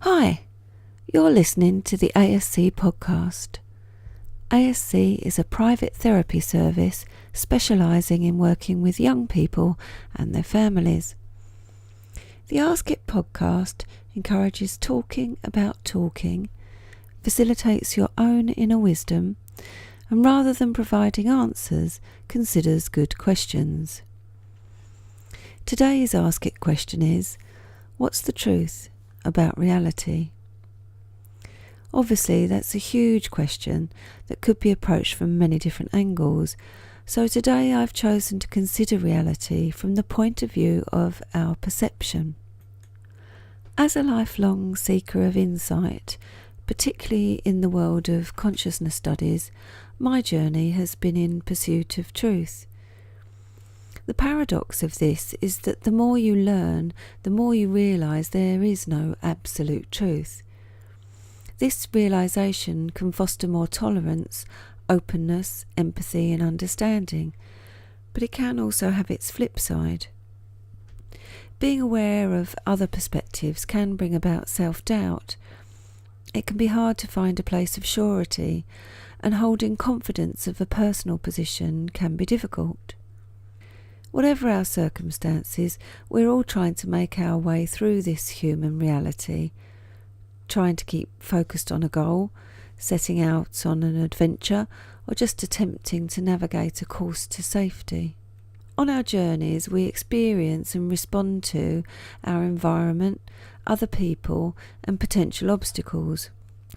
Hi, you're listening to the ASC Podcast. ASC is a private therapy service specialising in working with young people and their families. The Ask It Podcast encourages talking about talking, facilitates your own inner wisdom, and rather than providing answers, considers good questions. Today's Ask It question is, what's the truth about reality? Obviously, that's a huge question that could be approached from many different angles. So today I've chosen to consider reality from the point of view of our perception. As a lifelong seeker of insight, particularly in the world of consciousness studies, my journey has been in pursuit of truth. The paradox of this is that the more you learn, the more you realise there is no absolute truth. This realisation can foster more tolerance, openness, empathy and understanding, but it can also have its flip side. Being aware of other perspectives can bring about self-doubt. It can be hard to find a place of surety, and holding confidence of a personal position can be difficult. Whatever our circumstances, we're all trying to make our way through this human reality, trying to keep focused on a goal, setting out on an adventure, or just attempting to navigate a course to safety. On our journeys, we experience and respond to our environment, other people, and potential obstacles.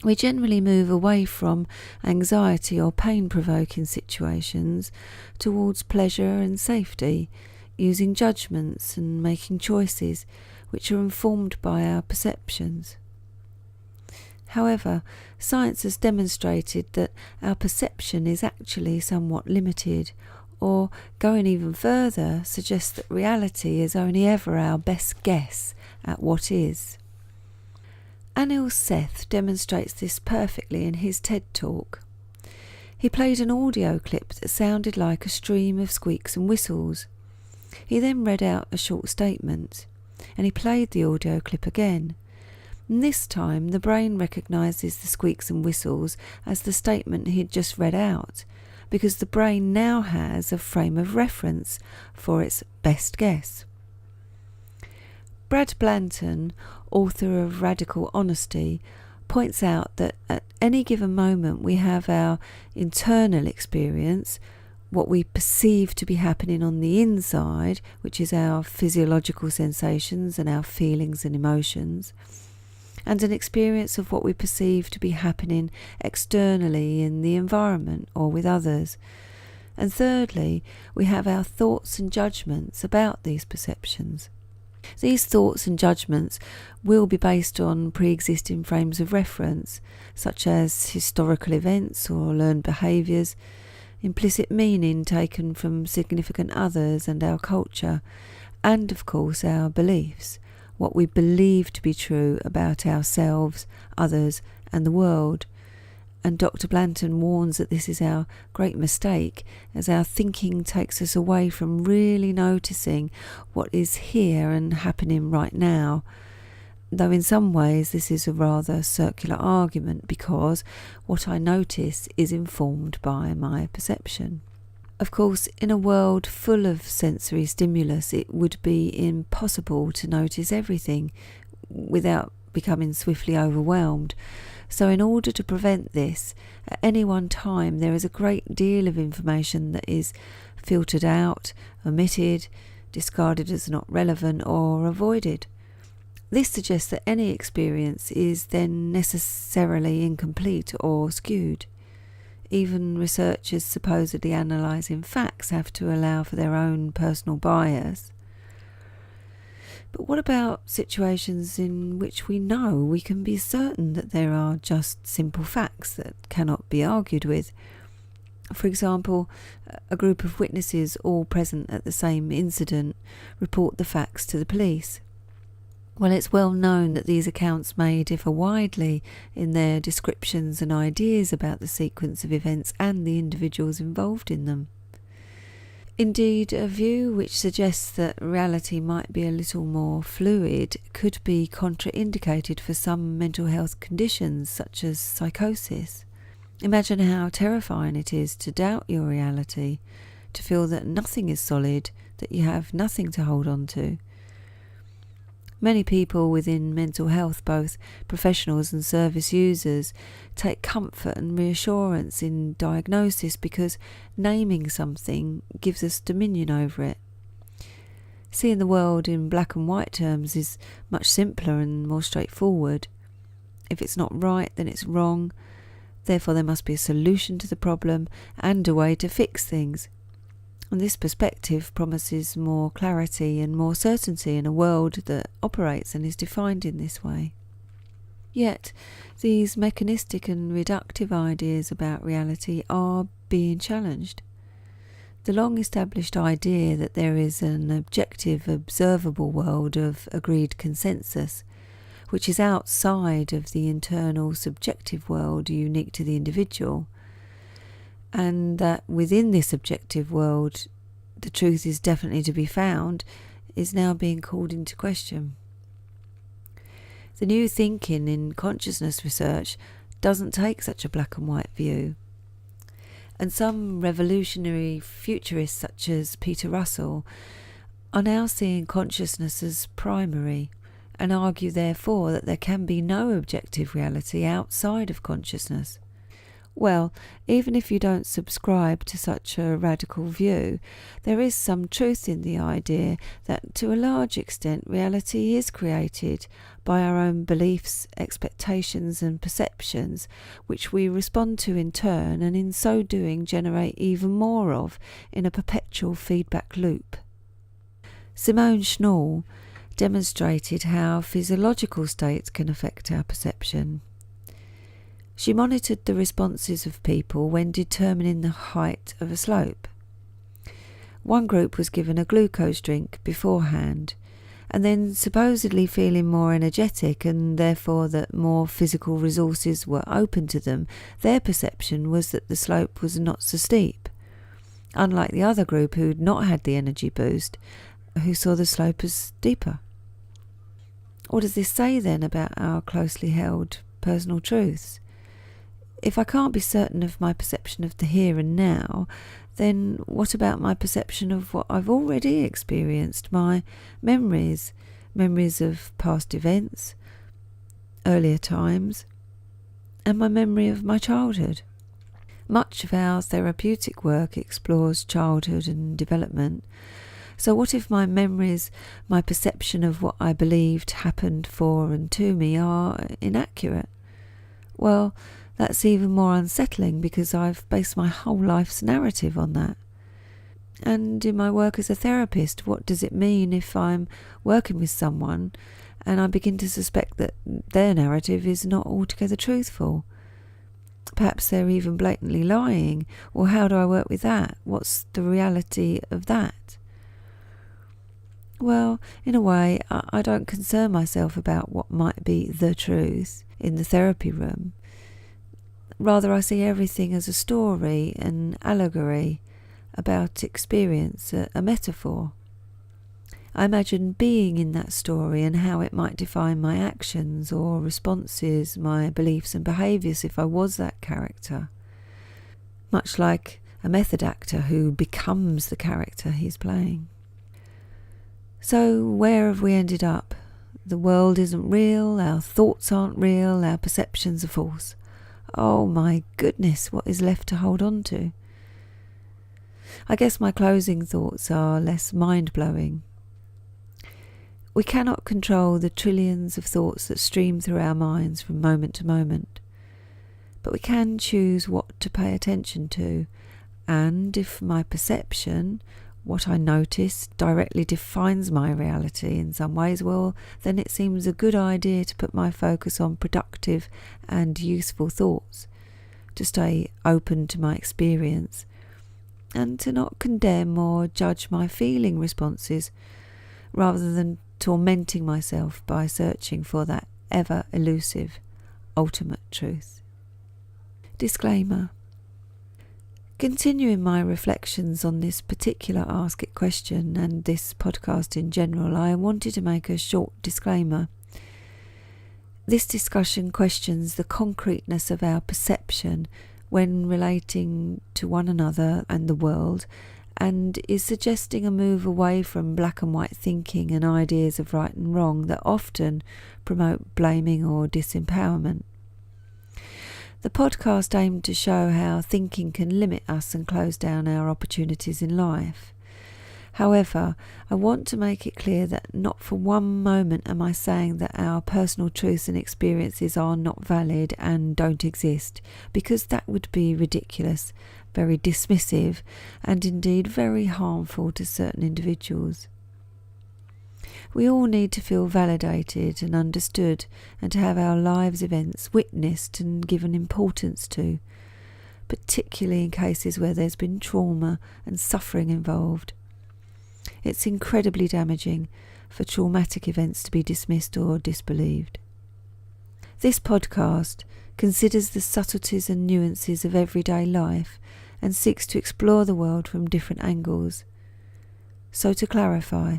We generally move away from anxiety or pain-provoking situations towards pleasure and safety, using judgments and making choices which are informed by our perceptions. However, science has demonstrated that our perception is actually somewhat limited, or, going even further, suggests that reality is only ever our best guess at what is. Anil Seth demonstrates this perfectly in his TED Talk. He played an audio clip that sounded like a stream of squeaks and whistles. He then read out a short statement, and he played the audio clip again. And this time the brain recognises the squeaks and whistles as the statement he had just read out, because the brain now has a frame of reference for its best guess. Blanton, author of Radical Honesty, points out that at any given moment we have our internal experience, what we perceive to be happening on the inside, which is our physiological sensations and our feelings and emotions, and an experience of what we perceive to be happening externally in the environment or with others. And thirdly, we have our thoughts and judgments about these perceptions. These thoughts and judgments will be based on pre-existing frames of reference, such as historical events or learned behaviours, implicit meaning taken from significant others and our culture, and of course our beliefs, what we believe to be true about ourselves, others and the world. And Dr. Blanton warns that this is our great mistake, as our thinking takes us away from really noticing what is here and happening right now. Though in some ways this is a rather circular argument, because what I notice is informed by my perception. Of course, in a world full of sensory stimulus, it would be impossible to notice everything without becoming swiftly overwhelmed. So in order to prevent this, at any one time there is a great deal of information that is filtered out, omitted, discarded as not relevant, or avoided. This suggests that any experience is then necessarily incomplete or skewed. Even researchers supposedly analysing facts have to allow for their own personal bias. But what about situations in which we know we can be certain that there are just simple facts that cannot be argued with? For example, a group of witnesses all present at the same incident report the facts to the police. Well, it's well known that these accounts may differ widely in their descriptions and ideas about the sequence of events and the individuals involved in them. Indeed, a view which suggests that reality might be a little more fluid could be contraindicated for some mental health conditions such as psychosis. Imagine how terrifying it is to doubt your reality, to feel that nothing is solid, that you have nothing to hold on to. Many people within mental health, both professionals and service users, take comfort and reassurance in diagnosis because naming something gives us dominion over it. Seeing the world in black and white terms is much simpler and more straightforward. If it's not right, then it's wrong. Therefore, there must be a solution to the problem and a way to fix things. And this perspective promises more clarity and more certainty in a world that operates and is defined in this way. Yet, these mechanistic and reductive ideas about reality are being challenged. The long-established idea that there is an objective, observable world of agreed consensus, which is outside of the internal subjective world unique to the individual, and that within this objective world the truth is definitely to be found, is now being called into question. The new thinking in consciousness research doesn't take such a black and white view. And some revolutionary futurists such as Peter Russell are now seeing consciousness as primary and argue therefore that there can be no objective reality outside of consciousness. Well, even if you don't subscribe to such a radical view, there is some truth in the idea that to a large extent reality is created by our own beliefs, expectations and perceptions, which we respond to in turn and in so doing generate even more of in a perpetual feedback loop. Simone Schnoll demonstrated how physiological states can affect our perception. She monitored the responses of people when determining the height of a slope. One group was given a glucose drink beforehand, and then supposedly feeling more energetic and therefore that more physical resources were open to them, their perception was that the slope was not so steep, unlike the other group who'd not had the energy boost, who saw the slope as steeper. What does this say then about our closely held personal truths? If I can't be certain of my perception of the here and now, then what about my perception of what I've already experienced, my memories of past events, earlier times, and my memory of my childhood? Much of our therapeutic work explores childhood and development. So what if my memories, my perception of what I believed happened for and to me are inaccurate? Well, that's even more unsettling because I've based my whole life's narrative on that. And in my work as a therapist, what does it mean if I'm working with someone and I begin to suspect that their narrative is not altogether truthful? Perhaps they're even blatantly lying. Or how do I work with that? What's the reality of that? Well, in a way, I don't concern myself about what might be the truth in the therapy room. Rather, I see everything as a story, an allegory about experience, a metaphor. I imagine being in that story and how it might define my actions or responses, my beliefs and behaviours if I was that character. Much like a method actor who becomes the character he's playing. So where have we ended up? The world isn't real, our thoughts aren't real, our perceptions are false. Oh my goodness, what is left to hold on to? I guess my closing thoughts are less mind-blowing. We cannot control the trillions of thoughts that stream through our minds from moment to moment, but we can choose what to pay attention to, and if my perception, what I notice, directly defines my reality in some ways, well, then it seems a good idea to put my focus on productive and useful thoughts, to stay open to my experience, and to not condemn or judge my feeling responses, rather than tormenting myself by searching for that ever-elusive ultimate truth. Disclaimer. Continuing my reflections on this particular Ask It question and this podcast in general, I wanted to make a short disclaimer. This discussion questions the concreteness of our perception when relating to one another and the world, and is suggesting a move away from black and white thinking and ideas of right and wrong that often promote blaming or disempowerment. The podcast aimed to show how thinking can limit us and close down our opportunities in life. However, I want to make it clear that not for one moment am I saying that our personal truths and experiences are not valid and don't exist, because that would be ridiculous, very dismissive, and indeed very harmful to certain individuals. We all need to feel validated and understood, and to have our lives' events witnessed and given importance to, particularly in cases where there's been trauma and suffering involved. It's incredibly damaging for traumatic events to be dismissed or disbelieved. This podcast considers the subtleties and nuances of everyday life and seeks to explore the world from different angles. So to clarify,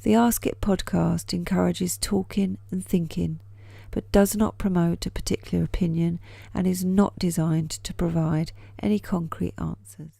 the Ask It podcast encourages talking and thinking, but does not promote a particular opinion and is not designed to provide any concrete answers.